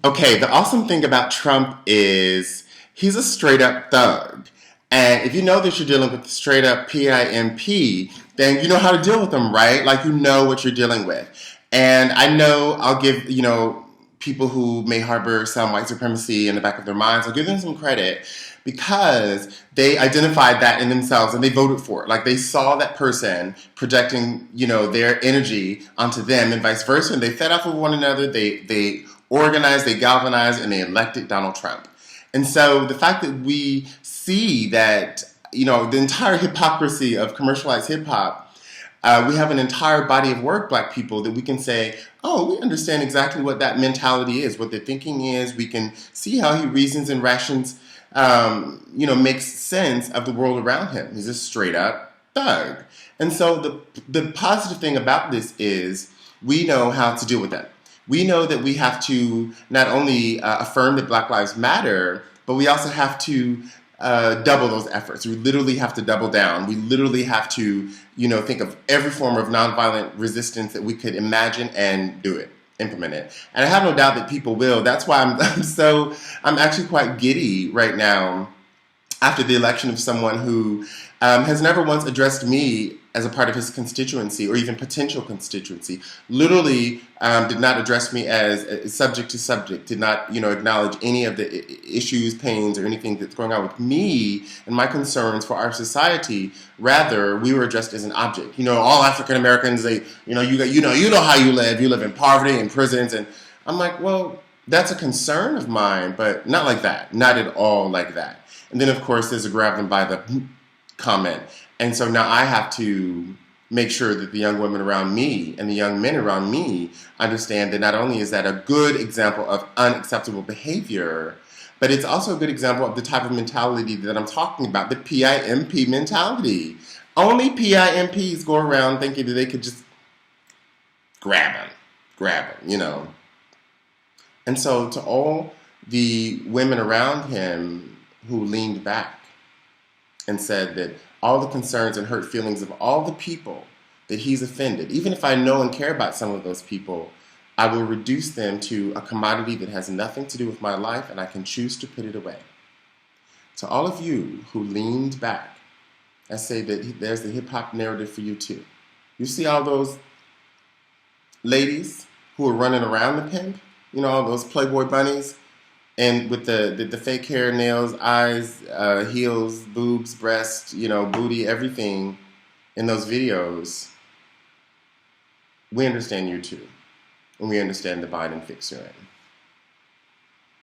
Okay, the awesome thing about Trump is he's a straight up thug. And if you know that you're dealing with straight up P.I.M.P, then you know how to deal with them, right? Like you know what you're dealing with. And I know I'll give, people who may harbor some white supremacy in the back of their minds, I'll give them some credit because they identified that in themselves and they voted for it. Like they saw that person projecting, their energy onto them and vice versa, and they fed off of one another. They organized, they galvanized, and they elected Donald Trump. And so the fact that we see that, the entire hypocrisy of commercialized hip hop, we have an entire body of work, black people, that we can say, oh, we understand exactly what that mentality is, what their thinking is. We can see how he reasons and rations, makes sense of the world around him. He's a straight up thug. And so the positive thing about this is we know how to deal with that. We know that we have to not only affirm that Black Lives Matter, but we also have to double those efforts. We literally have to double down. We literally have to, think of every form of nonviolent resistance that we could imagine and do it, implement it. And I have no doubt that people will. That's why I'm actually quite giddy right now after the election of someone who has never once addressed me as a part of his constituency or even potential constituency. Literally did not address me as subject to subject, did not acknowledge any of the issues, pains, or anything that's going on with me and my concerns for our society. Rather, we were addressed as an object. All African Americans, you know how you live. You live in poverty and prisons, and I'm like, well, that's a concern of mine, but not like that, not at all like that. And then, of course, there's a grab them by the comment. And so now I have to make sure that the young women around me and the young men around me understand that not only is that a good example of unacceptable behavior, but it's also a good example of the type of mentality that I'm talking about, the P.I.M.P mentality. Only P.I.M.Ps go around thinking that they could just grab him. And so to all the women around him who leaned back and said that all the concerns and hurt feelings of all the people that he's offended, even if I know and care about some of those people, I will reduce them to a commodity that has nothing to do with my life, and I can choose to put it away. To all of you who leaned back, I say that there's the hip-hop narrative for you too. You see all those ladies who are running around the pimp, all those Playboy bunnies, and with the fake hair, nails, eyes, heels, boobs, breasts, booty, everything in those videos, we understand you too. And we understand the Biden fix you're in.